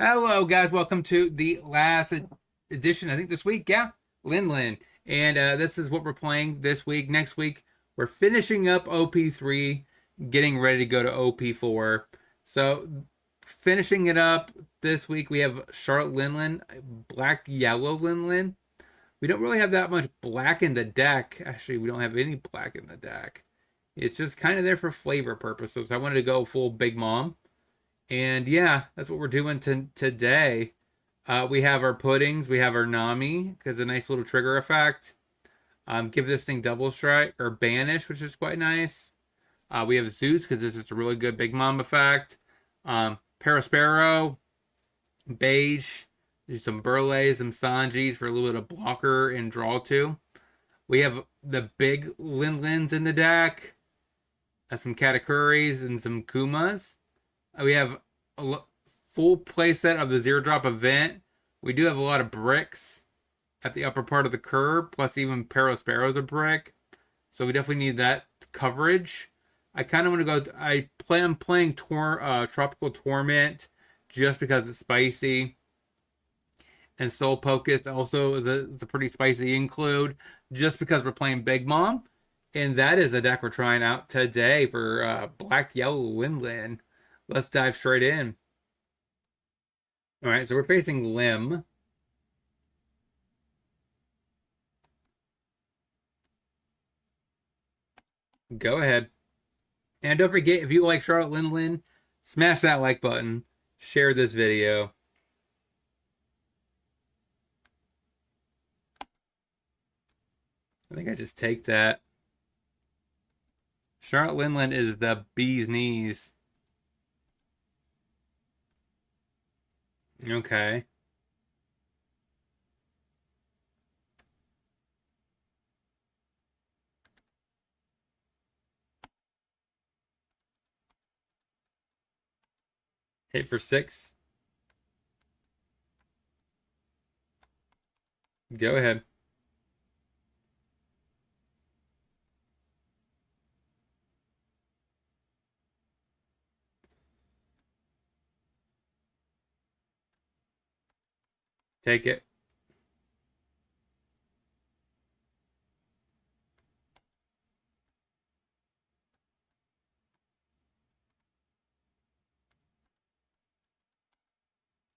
Hello, guys. Welcome to the last edition, I think this week. Yeah, Linlin. And this is what we're playing this week. Next week, we're finishing up OP3, getting ready to go to OP4. So, finishing it up this week, we have Charlotte Linlin, black yellow Linlin. We don't really have that much black in the deck. Actually, we don't have any black in the deck. It's just kind of there for flavor purposes. I wanted to go full Big Mom. And yeah, that's what we're doing today. We have our puddings, we have our Nami, because a nice little trigger effect. Give this thing double strike or banish, which is quite nice. We have Zeus, because this is a really good Big Mom effect. Parasparrow, Beige, some Burleys, some Sanjis for a little bit of blocker and draw too. We have the big Linlins in the deck, some Katakuris and some Kumas. We have a full playset of the zero drop event. We do have a lot of bricks at the upper part of the curve, plus even Parasparrow's a brick. So we definitely need that coverage. I kind of want to go. I'm playing Tropical Torment just because it's spicy. And Soul Pocus also is a pretty spicy include just because we're playing Big Mom. And that is a deck we're trying out today for Black Yellow Linlin. Let's dive straight in. All right, so we're facing Lim. Go ahead. And don't forget, if you like Charlotte Linlin, smash that like button. Share this video. I think I just take that. Charlotte Linlin is the bee's knees. Okay. Hit for 6. Go ahead. Take it.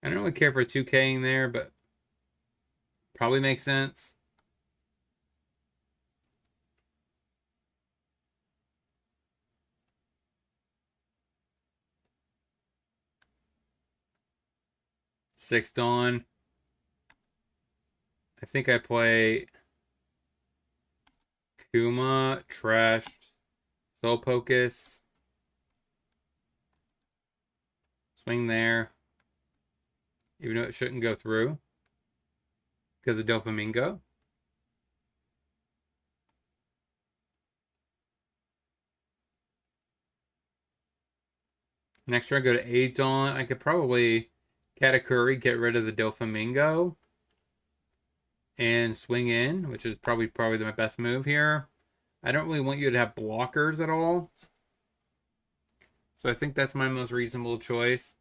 I don't really care for 2K in there, but probably makes sense. Six Dawn. I think I play Kuma, Trash, Soul Pocus. Swing there. Even though it shouldn't go through. Because of Doflamingo. Next turn, I go to 8 Dawn. I could probably Katakuri, get rid of the Doflamingo. And swing in, which is probably my best move here. I don't really want you to have blockers at all. So I think that's my most reasonable choice.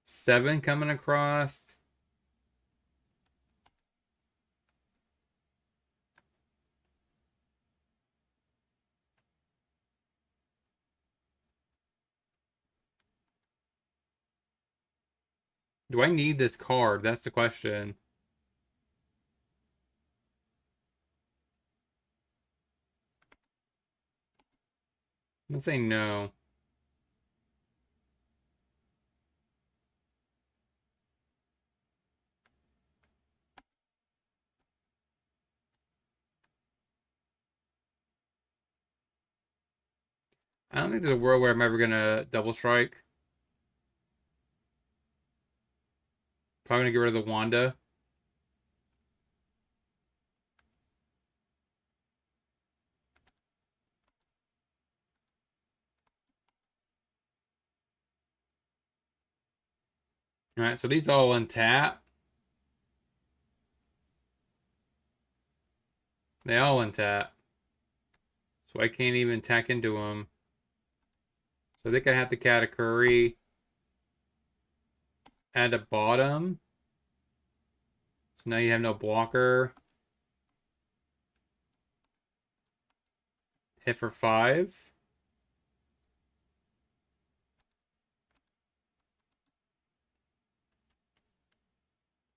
Seven coming across. Do I need this card? That's the question. I'm gonna say no. I don't think there's a world where I'm ever gonna double strike. Probably gonna get rid of the Wanda. All right, so these all untap. They all untap. So I can't even tack into them. So I think I have to Katakuri at the bottom. So now you have no blocker. Hit for 5.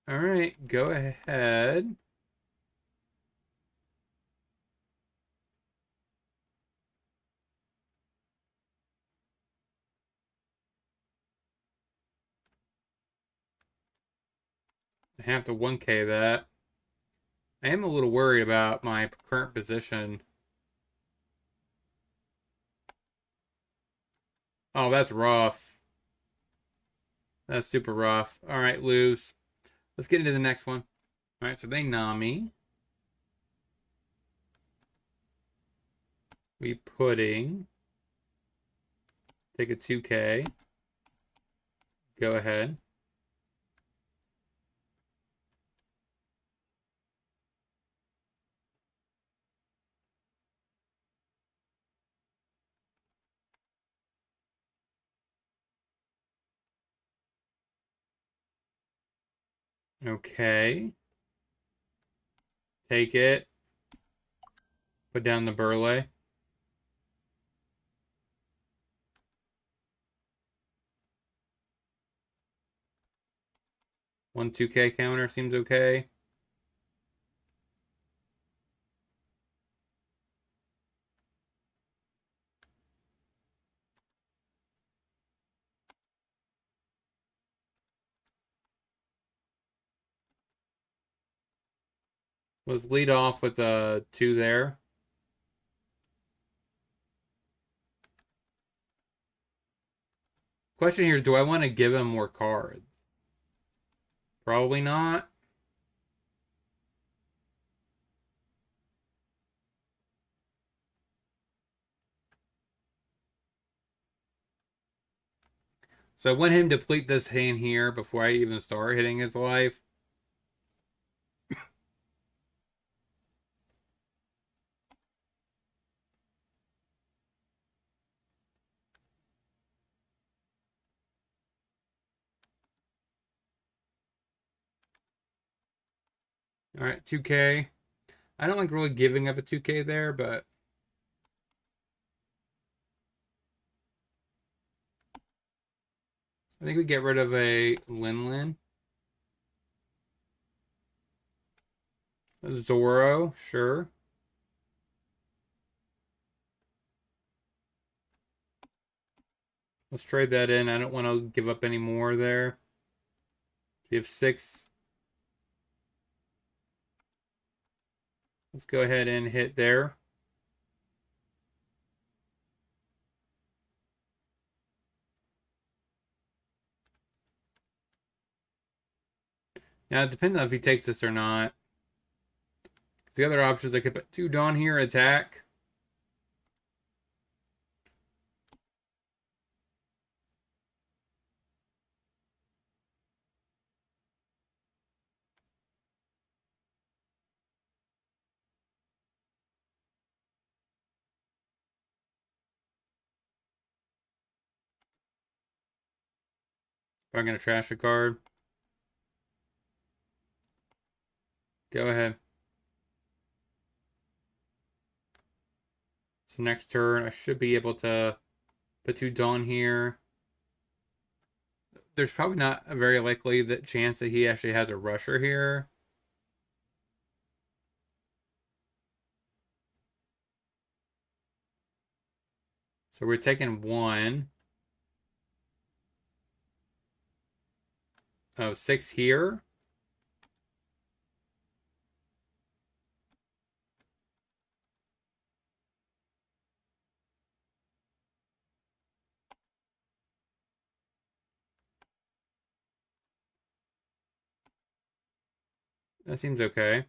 Alright, go ahead. I have to 1K that. I am a little worried about my current position. Oh, that's rough. That's super rough. Alright, lose. Let's get into the next one. Alright, so they Nami. We pudding. Take a 2K. Go ahead. Okay. Take it. Put down the Burley. One 2K counter seems okay. Let's lead off with a 2 there. Question here is, do I want to give him more cards? Probably not. So I want him to deplete this hand here before I even start hitting his life. All right, 2K. I don't like really giving up a 2K there, but I think we get rid of a Linlin. A Zoro, sure. Let's trade that in. I don't want to give up any more there. We have 6. Let's go ahead and hit there. Now, it depends on if he takes this or not. The other options, I could put 2 Dawn here, attack. I'm going to trash a card. Go ahead. So next turn, I should be able to put 2 Dawn here. There's probably not a very likely that chance that he actually has a rusher here. So we're taking 1. Oh, 6 here. That seems okay.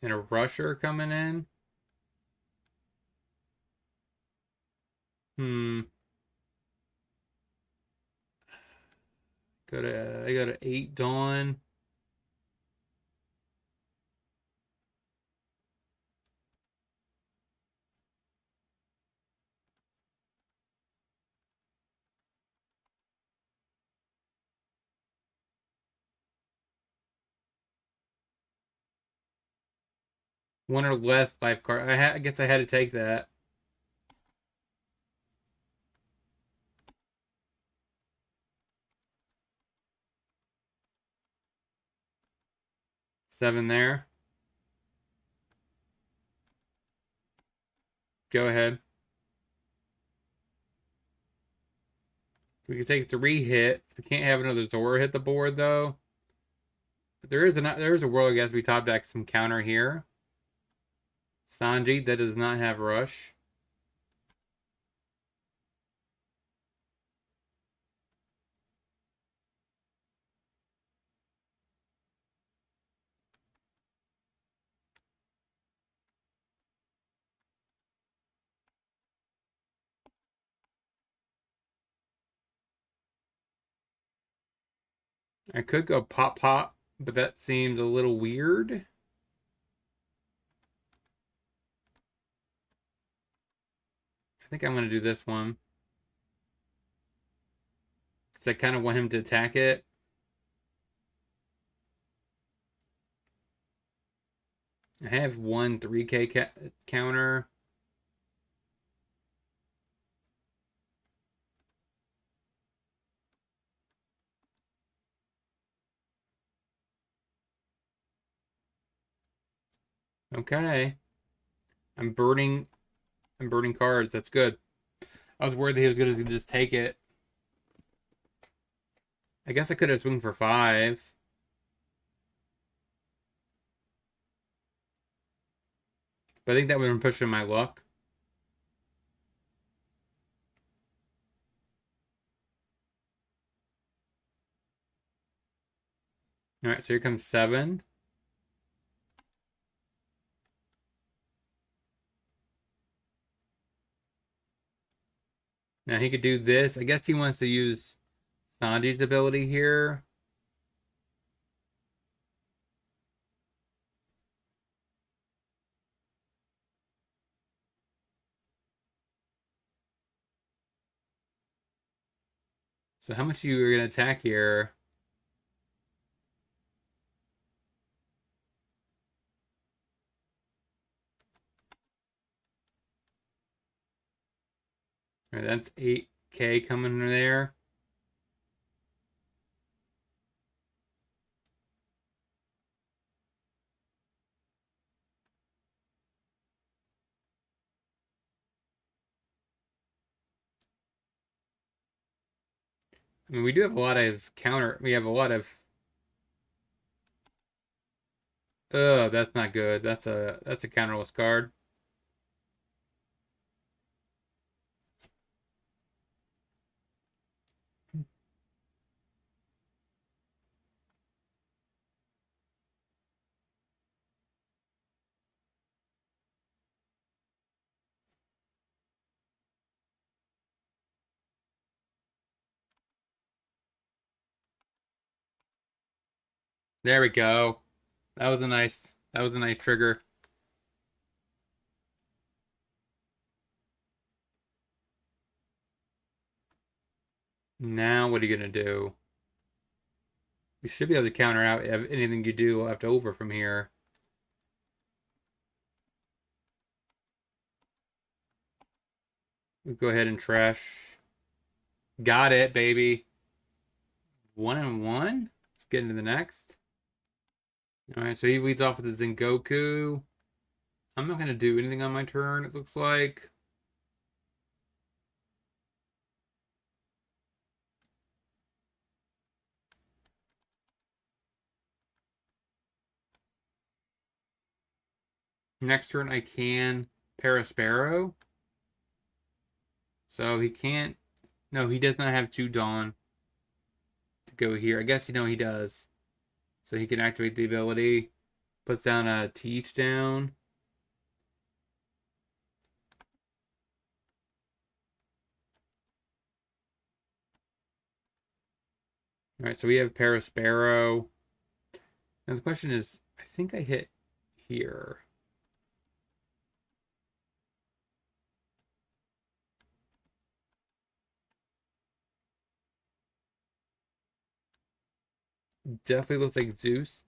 And a rusher coming in. I got a 8 Dawn. One or less life card. I guess I had to take that. Seven there. Go ahead. We can take 3 hits. We can't have another Zora hit the board though. But there is a world I guess we top deck some counter here. Sanji that does not have rush. I could go pop pop, but that seems a little weird. I think I'm gonna do this one. Because I kind of want him to attack it. I have one 3K counter. Okay. I'm burning I'm burning cards. That's good. I was worried that he was gonna just take it. I guess I could have swung for 5. But I think that would have been pushing my luck. Alright, so here comes 7. Now he could do this. I guess he wants to use Sanji's ability here. So how much are you going to attack here? All right, that's 8K coming in there. I mean, we do have a lot of counter. We have a lot of. Oh, that's not good. That's a counterless card. There we go. That was a nice trigger. Now what are you gonna do? You should be able to counter out anything you do left over from here. We'll go ahead and trash. Got it, baby. 1-1. Let's get into the next. All right, so he leads off with the Zengoku. I'm not gonna do anything on my turn. It looks like. Next turn I can Parasparrow. So he can't. No, he does not have 2 Dawn to go here. I guess he does. So he can activate the ability. Puts down a Teach down. All right, so we have Parasparrow. Now the question is, I think I hit here. Definitely looks like Zeus.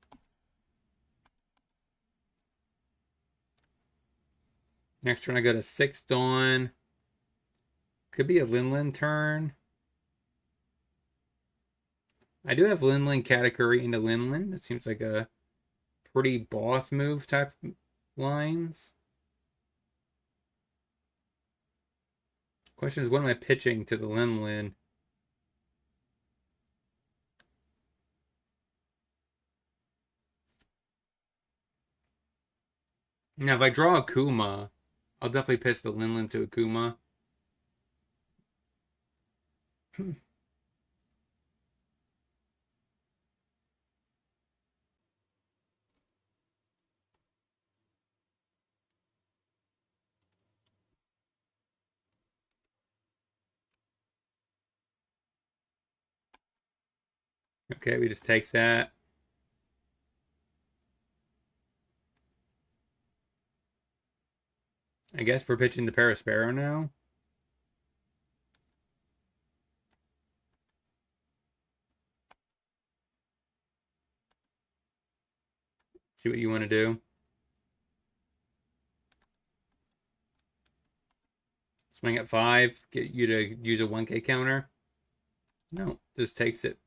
Next turn I go to 6 Dawn. Could be a Linlin turn. I do have Linlin Katakuri into Linlin. That seems like a pretty boss move type lines. Question is, what am I pitching to the Linlin? Now, if I draw a Kuma, I'll definitely pitch the Linlin to a Kuma. Okay, we just take that. I guess we're pitching the Parasparrow now. See what you want to do. Swing at 5. Get you to use a 1K counter. No, just takes it.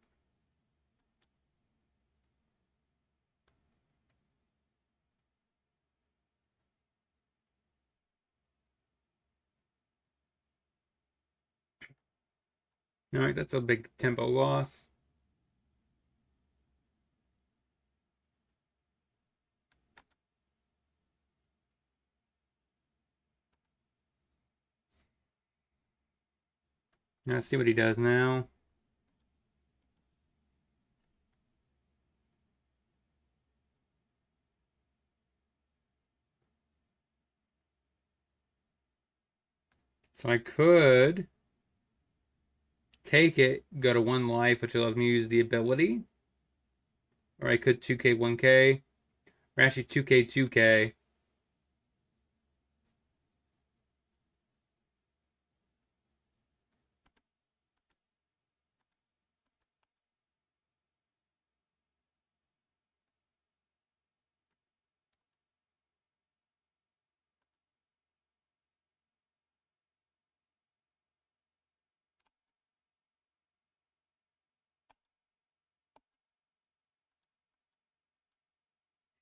All right, that's a big tempo loss. Let's see what he does now. So I could take it, go to 1 life, which allows me to use the ability. Or I could 2K, 1K. Or actually 2K, 2K.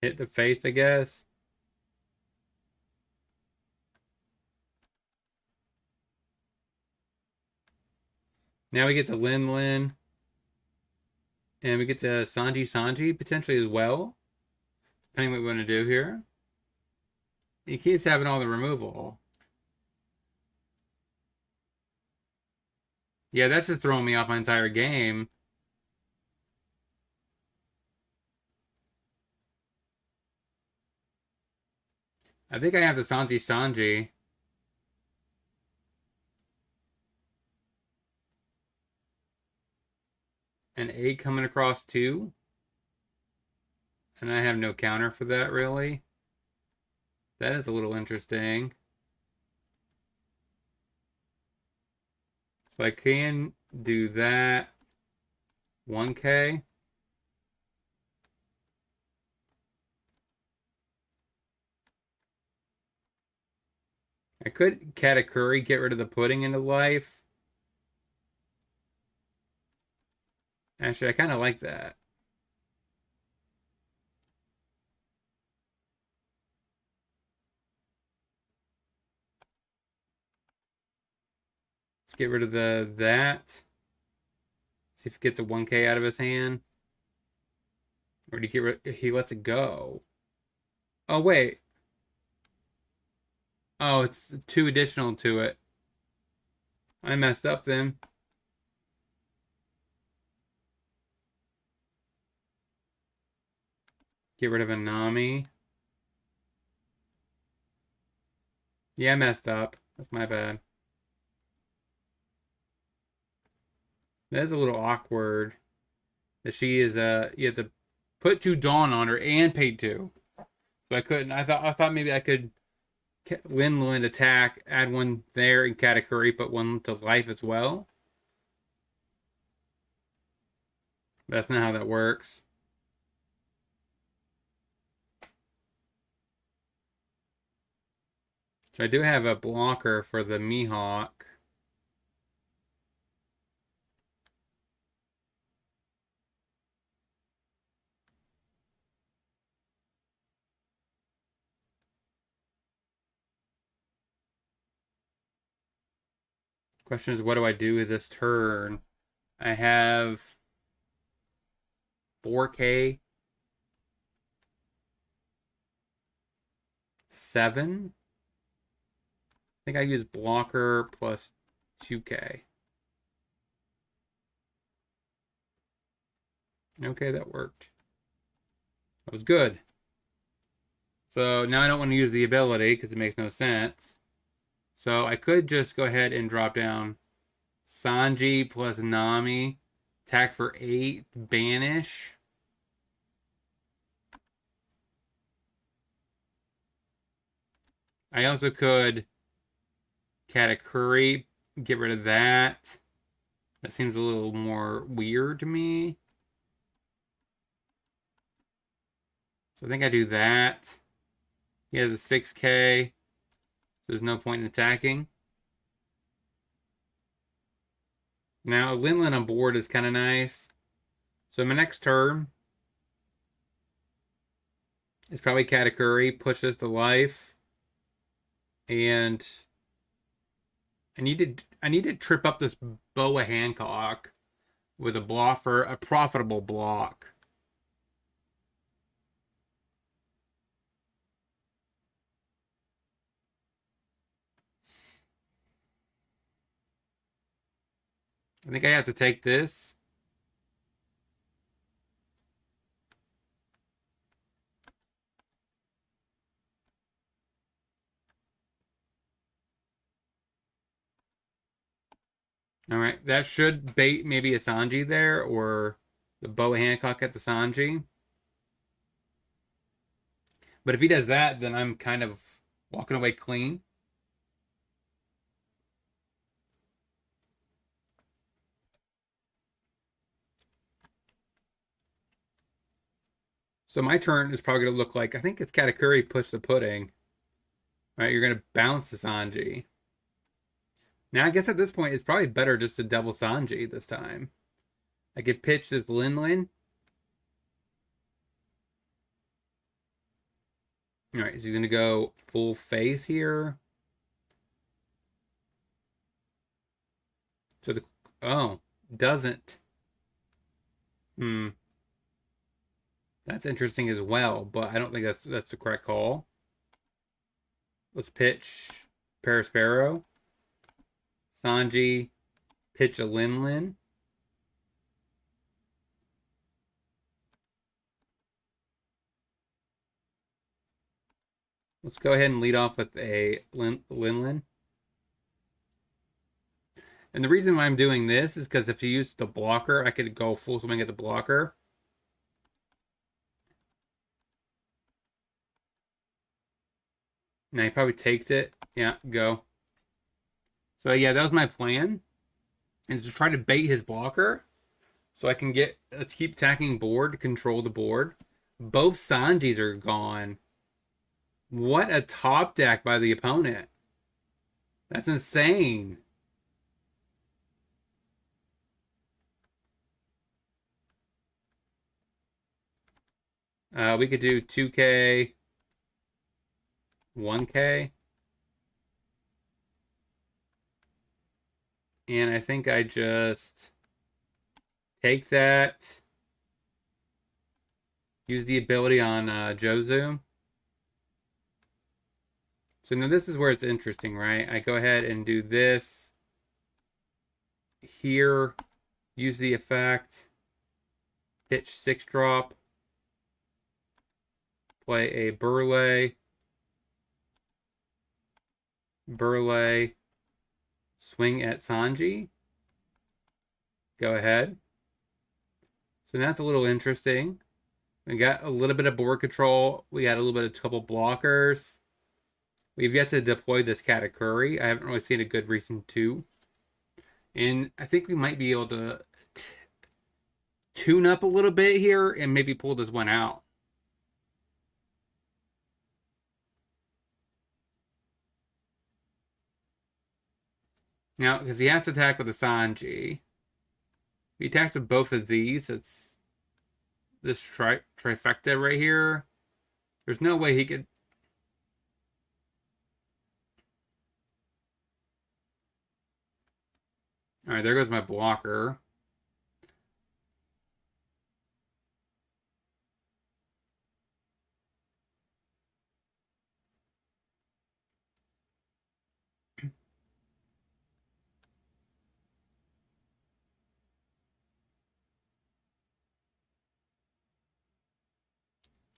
Hit the face, I guess. Now we get to Linlin. And we get to Sanji potentially as well. Depending what we want to do here. He keeps having all the removal. Yeah, that's just throwing me off my entire game. I think I have the Sanji. An 8 coming across 2. And I have no counter for that, really. That is a little interesting. So I can do that. 1K. I could Katakuri, get rid of the pudding into life. Actually, I kind of like that. Let's get rid of that. See if he gets a 1K out of his hand. Or did he get rid? He lets it go. Oh wait. Oh, it's 2 additional to it. I messed up then. Get rid of a Nami. Yeah, I messed up. That's my bad. That is a little awkward. That she is you have to put 2 Dawn on her and pay 2. So I couldn't. I thought maybe I could Linlin attack, add 1 there in Katakuri, put 1 to life as well. That's not how that works. So I do have a blocker for the Mihawk. Question is, what do I do with this turn? I have 4K, 7. I think I use blocker plus 2K. Okay, that worked. That was good. So now I don't want to use the ability because it makes no sense. So I could just go ahead and drop down Sanji plus Nami. Attack for 8. Banish. I also could Katakuri. Get rid of that. That seems a little more weird to me. So I think I do that. He has a 6K. So there's no point in attacking. Now, Linlin on board is kind of nice. So my next turn is probably Katakuri. Push this to life. And I need to trip up this Boa Hancock with a block for a profitable block. I think I have to take this. All right, that should bait maybe a Sanji there or the Boa Hancock at the Sanji. But if he does that, then I'm kind of walking away clean. So my turn is probably going to look like, I think it's Katakuri push the pudding. All right, you're going to bounce the Sanji. Now, I guess at this point, it's probably better just to double Sanji this time. I could pitch this Linlin. All right, so he's going to go full face here. So doesn't. That's interesting as well, but I don't think that's the correct call. Let's pitch Paraspero. Sanji, pitch a Linlin. Let's go ahead and lead off with a Linlin. And the reason why I'm doing this is because if you use the blocker, I could go full swing at the blocker. Now he probably takes it. Yeah, go. So yeah, that was my plan. Is to try to bait his blocker. So I can get let's keep attacking board, control the board. Both Sanjis are gone. What a top deck by the opponent. That's insane. We could do 2K, 1K. And I think I just take that. Use the ability on Jozu. So now this is where it's interesting, right? I go ahead and do this. Here, use the effect. Pitch 6-drop. Play a Burley. Burley. Swing at Sanji. Go ahead. So that's a little interesting. We got a little bit of board control. We got a little bit of couple blockers. We've yet to deploy this Katakuri. I haven't really seen a good reason to. And I think we might be able to tune up a little bit here and maybe pull this one out. Now, because he has to attack with the Sanji. If he attacks with both of these, it's this trifecta right here. There's no way he could. All right, there goes my blocker.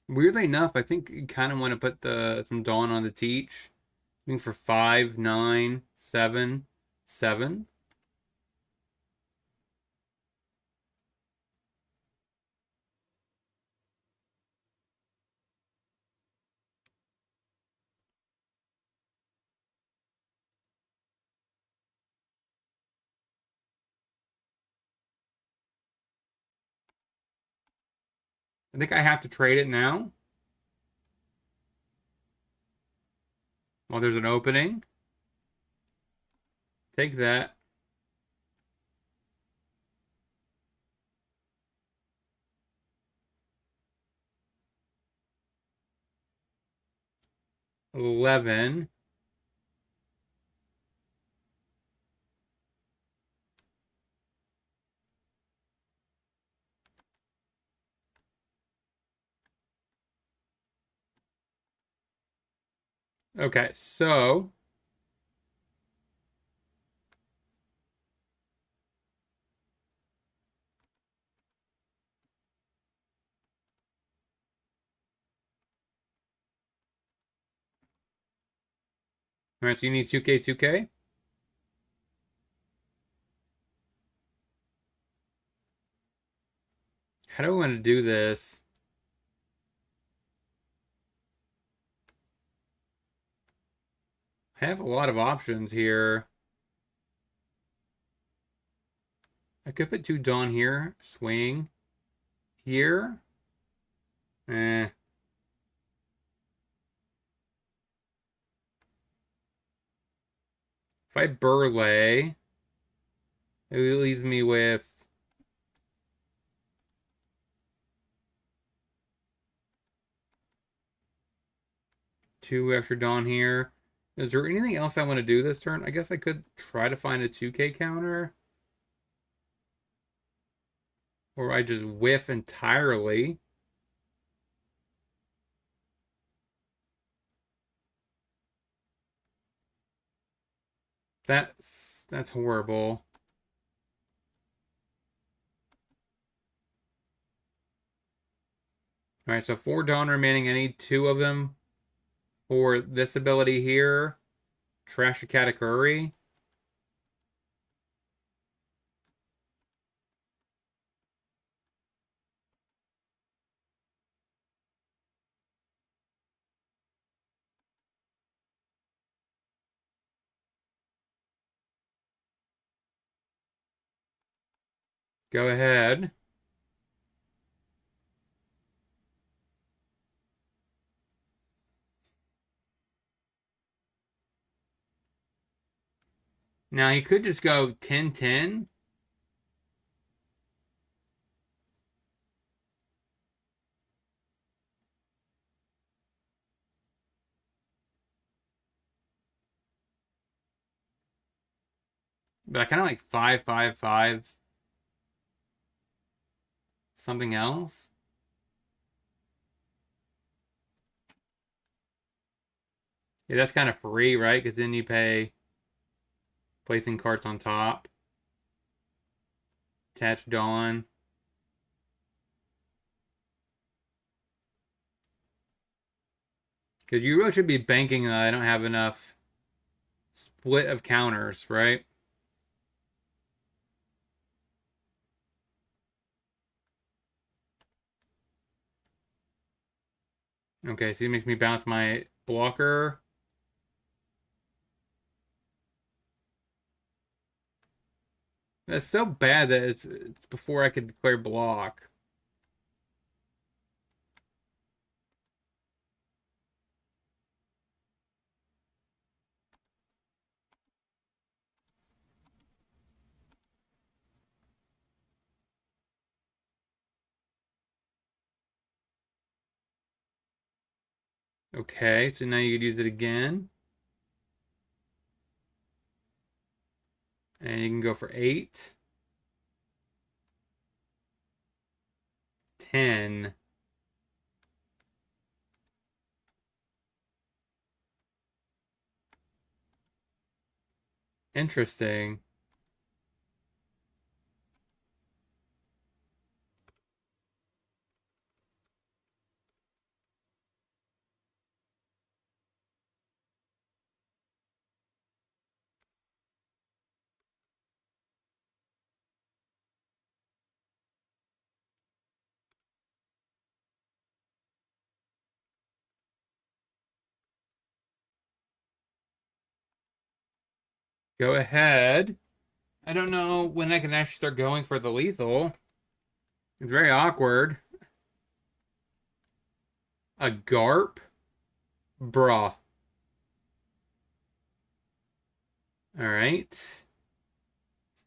Weirdly enough, I think you kind of want to put the some Dawn on the Teach. I think for 5, 9, 7, 7. I think I have to trade it now while there's an opening. Take that. $11. Okay, so all right, so you need 2K, 2K. How do I want to do this? I have a lot of options here. I could put 2 Dawn here, swing here. Eh. If I Burley, it leaves me with 2 extra Dawn here. Is there anything else I want to do this turn? I guess I could try to find a 2K counter. Or I just whiff entirely. That's horrible. All right, so 4 Dawn remaining. I need 2 of them for this ability here. Trash a Katakuri. Go ahead. Now he could just go 10-10. But I kind of like 5-5-5. Something else. Yeah, that's kind of free, right? Because then you pay placing cards on top. Attach Dawn. Because you really should be banking that I don't have enough split of counters, right? Okay, so he makes me bounce my blocker. That's so bad that it's before I could declare block. Okay, so now you could use it again. And you can go for 8. 10. Interesting. Go ahead. I don't know when I can actually start going for the lethal. It's very awkward. A Garp? Bruh. Alright.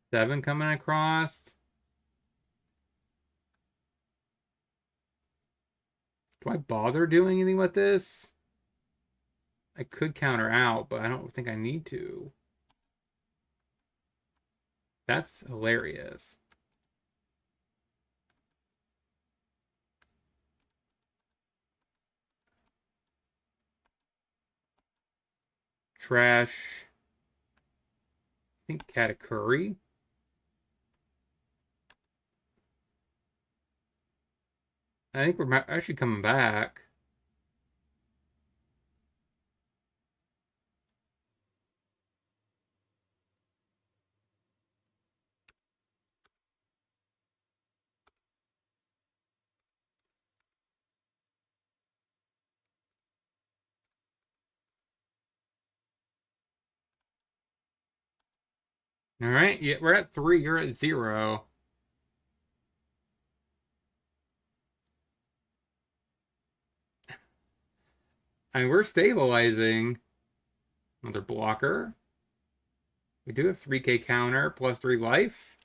7 coming across. Do I bother doing anything with this? I could counter out, but I don't think I need to. That's hilarious. Trash. I think Katakuri. I think we're actually coming back. All right, yeah, we're at 3. You're at 0. I mean, we're stabilizing. Another blocker. We do have 3K counter plus 3 life.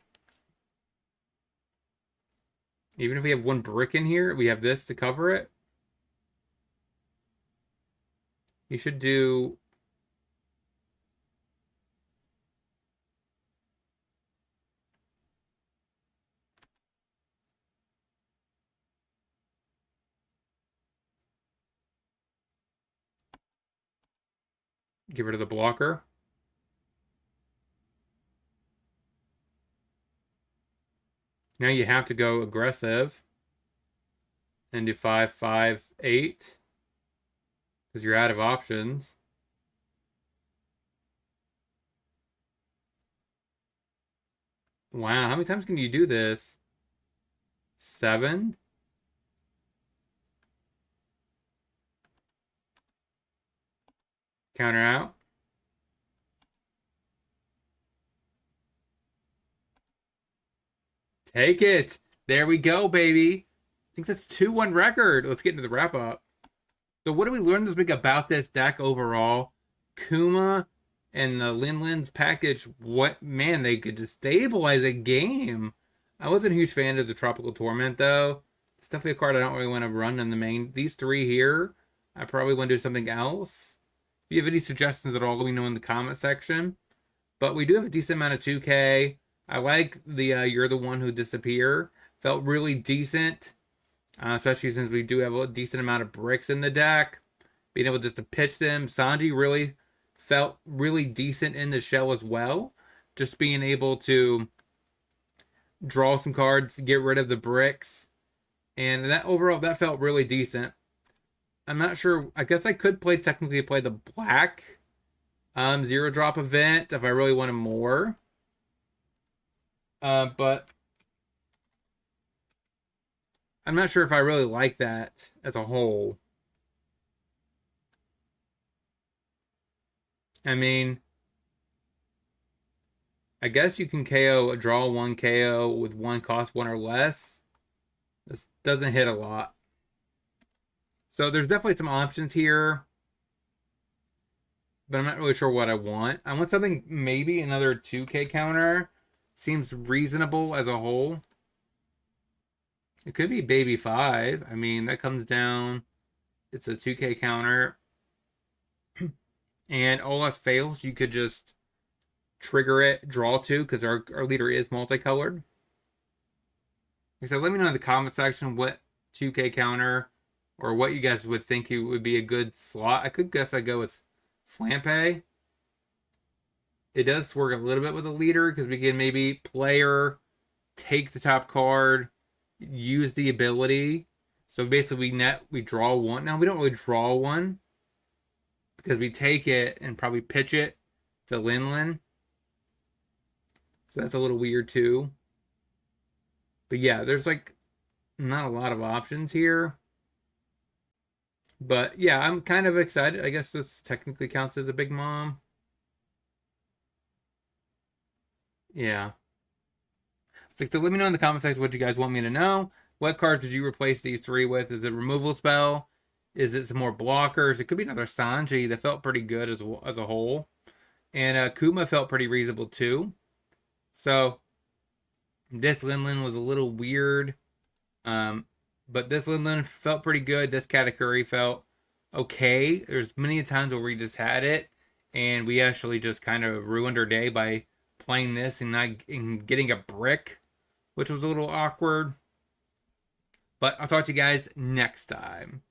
Even if we have 1 brick in here, we have this to cover it. You should do. Get rid of the blocker. Now you have to go aggressive and do 5, 5, 8 because you're out of options. Wow, how many times can you do this? 7? Counter out. Take it. There we go, baby. I think that's 2-1 record. Let's get into the wrap up. So what do we learn this week about this deck overall? Kuma and the Linlin's package, what, man, they could destabilize a game. I wasn't a huge fan of the Tropical Torment, though. It's definitely a card I don't really want to run in the main. These 3 here, I probably want to do something else. If you have any suggestions at all, let me know in the comment section. But we do have a decent amount of 2K. I like the You're the One Who Disappear. Felt really decent. Especially since we do have a decent amount of bricks in the deck. Being able just to pitch them. Sanji really felt really decent in the shell as well. Just being able to draw some cards, get rid of the bricks. And that overall, that felt really decent. I'm not sure. I guess I could technically play the black 0-drop event if I really wanted more. But I'm not sure if I really like that as a whole. I mean, I guess you can draw 1 KO with 1 cost 1 or less. This doesn't hit a lot. So there's definitely some options here, but I'm not really sure what I want. I want something, maybe another 2K counter. Seems reasonable as a whole. It could be Baby 5. I mean, that comes down It's a 2K counter. And all else fails, you could just trigger it, draw 2, because our leader is multicolored. Like I said, let me know in the comment section what 2K counter or what you guys would think it would be a good slot. I could guess I'd go with Flampe. It does work a little bit with a leader because we can maybe player, take the top card, use the ability. So basically we draw 1. Now we don't really draw 1 because we take it and probably pitch it to Linlin. So that's a little weird too. But yeah, there's like not a lot of options here. But yeah, I'm kind of excited. I guess this technically counts as a big mom. Yeah. So let me know in the comment section what you guys want me to know. What cards did you replace these 3 with? Is it a removal spell? Is it some more blockers? It could be another Sanji that felt pretty good as a whole. And Kuma felt pretty reasonable too. So this Linlin was a little weird. But this Linlin felt pretty good. This Katakuri felt okay. There's many times where we just had it, and we actually just kind of ruined our day by playing this and getting a brick, which was a little awkward. But I'll talk to you guys next time.